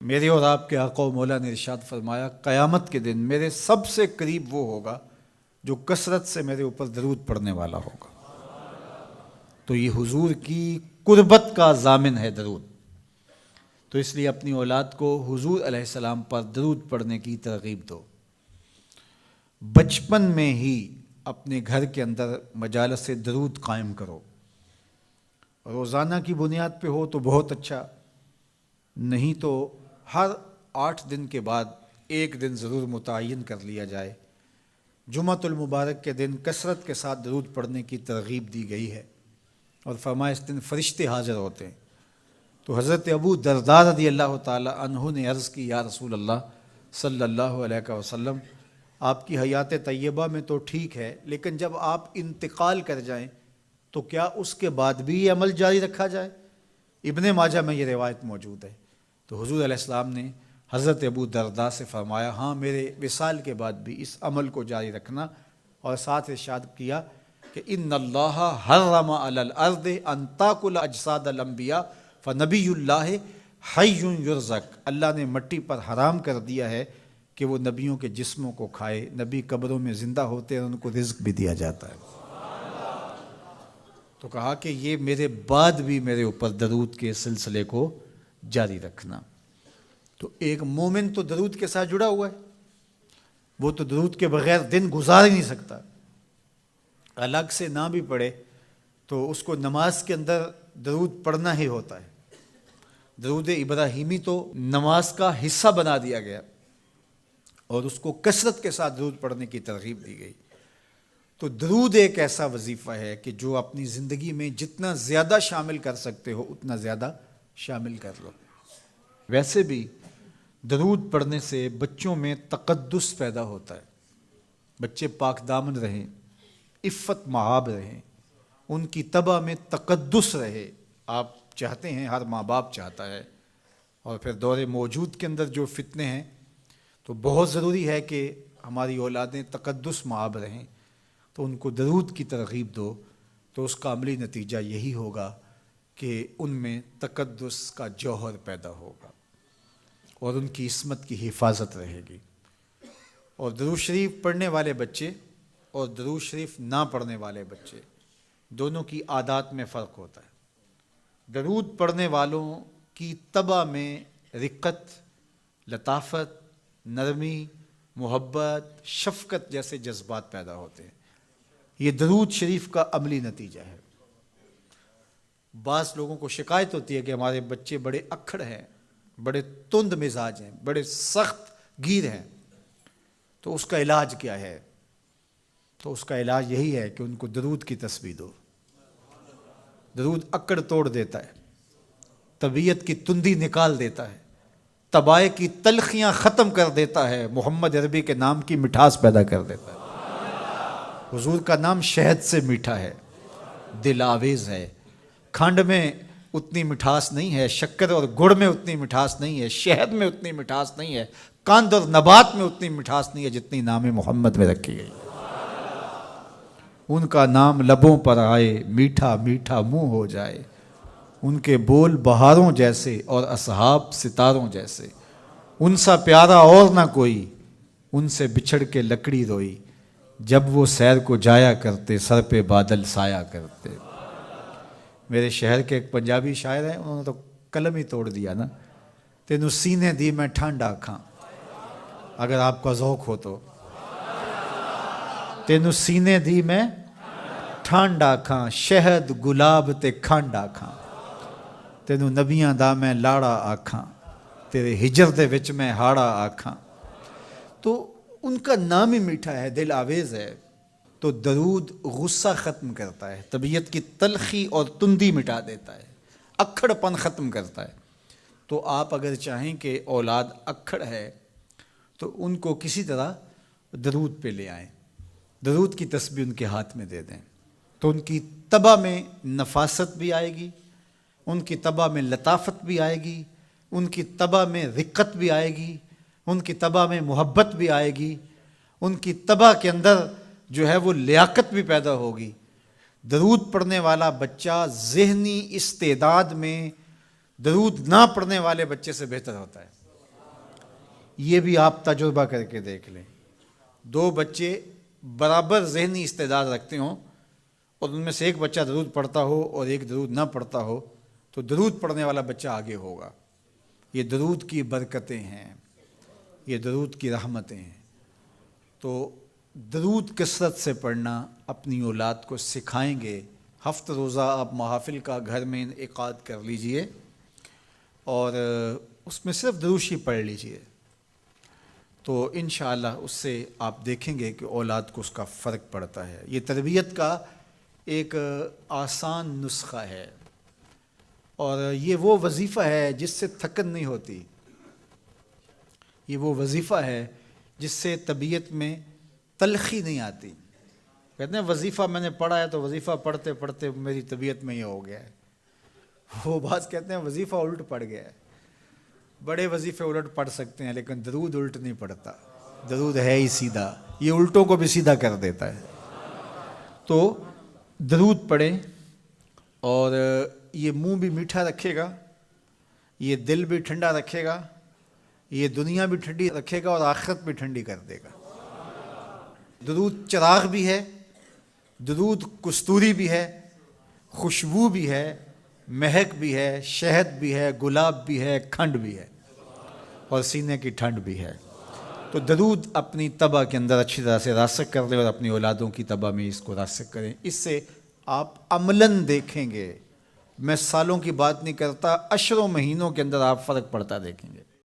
میرے اور آپ کے آقا و مولا نے ارشاد فرمایا قیامت کے دن میرے سب سے قریب وہ ہوگا جو کثرت سے میرے اوپر درود پڑھنے والا ہوگا۔ تو یہ حضور کی قربت کا ضامن ہے درود۔ تو اس لیے اپنی اولاد کو حضور علیہ السلام پر درود پڑھنے کی ترغیب دو۔ بچپن میں ہی اپنے گھر کے اندر مجالس درود قائم کرو۔ روزانہ کی بنیاد پہ ہو تو بہت اچھا، نہیں تو ہر 8 دن کے بعد ایک دن ضرور متعین کر لیا جائے۔ جمعۃ المبارک کے دن کثرت کے ساتھ درود پڑھنے کی ترغیب دی گئی ہے، اور فرمایا اس دن فرشتے حاضر ہوتے ہیں۔ تو حضرت ابو درداء رضی اللہ تعالی عنہ نے عرض کی، یا رسول اللہ صلی اللہ علیہ وسلم، آپ کی حیات طیبہ میں تو ٹھیک ہے، لیکن جب آپ انتقال کر جائیں تو کیا اس کے بعد بھی یہ عمل جاری رکھا جائے؟ ابن ماجہ میں یہ روایت موجود ہے۔ تو حضور علیہ السلام نے حضرت ابو درداء سے فرمایا، ہاں میرے وصال کے بعد بھی اس عمل کو جاری رکھنا، اور ساتھ ارشاد کیا کہ ان اللہ حرم علی الارض ان تاکل اجساد الانبیاء فنبی اللہ حی یرزق، اللہ نے مٹی پر حرام کر دیا ہے کہ وہ نبیوں کے جسموں کو کھائے، نبی قبروں میں زندہ ہوتے ہیں، ان کو رزق بھی دیا جاتا ہے۔ تو کہا کہ یہ میرے بعد بھی میرے اوپر درود کے سلسلے کو جاری رکھنا۔ تو ایک مومن تو درود کے ساتھ جڑا ہوا ہے، وہ تو درود کے بغیر دن گزار ہی نہیں سکتا۔ الگ سے نہ بھی پڑھے تو اس کو نماز کے اندر درود پڑھنا ہی ہوتا ہے۔ درود ابراہیمی تو نماز کا حصہ بنا دیا گیا، اور اس کو کثرت کے ساتھ درود پڑھنے کی ترغیب دی گئی۔ تو درود ایک ایسا وظیفہ ہے کہ جو اپنی زندگی میں جتنا زیادہ شامل کر سکتے ہو اتنا زیادہ شامل کر لو۔ ویسے بھی درود پڑھنے سے بچوں میں تقدس پیدا ہوتا ہے، بچے پاک دامن رہیں، عفت مآب رہیں، ان کی طبع میں تقدس رہے۔ آپ چاہتے ہیں، ہر ماں باپ چاہتا ہے، اور پھر دور موجود کے اندر جو فتنے ہیں تو بہت ضروری ہے کہ ہماری اولادیں تقدس مآب رہیں۔ تو ان کو درود کی ترغیب دو، تو اس کا عملی نتیجہ یہی ہوگا کہ ان میں تقدس کا جوہر پیدا ہوگا، اور ان کی عصمت کی حفاظت رہے گی۔ اور درود شریف پڑھنے والے بچے اور درود شریف نہ پڑھنے والے بچے دونوں کی عادات میں فرق ہوتا ہے۔ درود پڑھنے والوں کی طبع میں رقت، لطافت، نرمی، محبت، شفقت جیسے جذبات پیدا ہوتے ہیں۔ یہ درود شریف کا عملی نتیجہ ہے۔ بعض لوگوں کو شکایت ہوتی ہے کہ ہمارے بچے بڑے اکھڑ ہیں، بڑے تند مزاج ہیں، بڑے سخت گیر ہیں، تو اس کا علاج کیا ہے؟ تو اس کا علاج یہی ہے کہ ان کو درود کی تسبیح دو۔ درود اکڑ توڑ دیتا ہے، طبیعت کی تندی نکال دیتا ہے، طبائع کی تلخیاں ختم کر دیتا ہے، محمد عربی کے نام کی مٹھاس پیدا کر دیتا ہے۔ حضور کا نام شہد سے میٹھا ہے، دل آویز ہے۔ کھنڈ میں اتنی مٹھاس نہیں ہے، شکر اور گڑ میں اتنی مٹھاس نہیں ہے، شہد میں اتنی مٹھاس نہیں ہے، قند اور نبات میں اتنی مٹھاس نہیں ہے جتنی نام محمد میں رکھی گئی۔ ان کا نام لبوں پر آئے، میٹھا میٹھا منہ ہو جائے، ان کے بول بہاروں جیسے اور اصحاب ستاروں جیسے، ان سا پیارا اور نہ کوئی، ان سے بچھڑ کے لکڑی روئی، جب وہ سیر کو جایا کرتے سر پہ بادل سایا کرتے۔ میرے شہر کے ایک پنجابی شاعر ہیں، انہوں نے تو قلم ہی توڑ دیا نا، تینوں سینے دی میں ٹھنڈ آکھاں، اگر آپ کا ذوق ہو تو، تینوں سینے دی میں ٹھنڈ آکھاں، شہد گلاب تے کھنڈ آکھاں، تینوں نبیاں دا میں لاڑا آکھاں، تیرے ہجر دے وچ میں ہاڑا آکھاں۔ تو ان کا نام ہی میٹھا ہے، دل آویز ہے۔ تو درود غصہ ختم کرتا ہے، طبیعت کی تلخی اور تندی مٹا دیتا ہے، اکھڑ پن ختم کرتا ہے۔ تو آپ اگر چاہیں کہ اولاد اکھڑ ہے تو ان کو کسی طرح درود پہ لے آئیں، درود کی تسبیح ان کے ہاتھ میں دے دیں، تو ان کی طبع میں نفاست بھی آئے گی، ان کی طبع میں لطافت بھی آئے گی، ان کی طبع میں رقت بھی آئے گی، ان کی طبع میں محبت بھی آئے گی، ان کی طبع کے اندر جو ہے وہ لیاقت بھی پیدا ہوگی۔ درود پڑھنے والا بچہ ذہنی استعداد میں درود نہ پڑھنے والے بچے سے بہتر ہوتا ہے۔ یہ بھی آپ تجربہ کر کے دیکھ لیں، دو بچے برابر ذہنی استعداد رکھتے ہوں اور ان میں سے ایک بچہ درود پڑھتا ہو اور ایک درود نہ پڑھتا ہو تو درود پڑھنے والا بچہ آگے ہوگا۔ یہ درود کی برکتیں ہیں، یہ درود کی رحمتیں ہیں۔ تو درود کثرت سے پڑھنا اپنی اولاد کو سکھائیں گے۔ ہفتہ روزہ آپ محافل کا گھر میں انعقاد کر لیجئے اور اس میں صرف دروشی پڑھ لیجئے، تو انشاءاللہ اس سے آپ دیکھیں گے کہ اولاد کو اس کا فرق پڑتا ہے۔ یہ تربیت کا ایک آسان نسخہ ہے اور یہ وہ وظیفہ ہے جس سے تھکن نہیں ہوتی، یہ وہ وظیفہ ہے جس سے طبیعت میں تلخی نہیں آتی۔ کہتے ہیں وظیفہ میں نے پڑھا ہے تو وظیفہ پڑھتے پڑھتے میری طبیعت میں یہ ہو گیا ہے، وہ بات کہتے ہیں وظیفہ الٹ پڑ گیا ہے۔ بڑے وظیفے الٹ پڑھ سکتے ہیں لیکن درود الٹ نہیں پڑھتا، درود ہے ہی سیدھا، یہ الٹوں کو بھی سیدھا کر دیتا ہے۔ تو درود پڑھیں اور یہ منہ بھی میٹھا رکھے گا، یہ دل بھی ٹھنڈا رکھے گا، یہ دنیا بھی ٹھنڈی رکھے گا اور آخرت بھی ٹھنڈی کر دے گا۔ درود چراغ بھی ہے، درود کستوری بھی ہے، خوشبو بھی ہے، مہک بھی ہے، شہد بھی ہے، گلاب بھی ہے، کھنڈ بھی ہے اور سینے کی ٹھنڈ بھی ہے۔ تو درود اپنی طبع کے اندر اچھی طرح سے راسخ کر لیں اور اپنی اولادوں کی طبع میں اس کو راسخ کریں۔ اس سے آپ عملاً دیکھیں گے، میں سالوں کی بات نہیں کرتا، اشروں مہینوں کے اندر آپ فرق پڑتا دیکھیں گے۔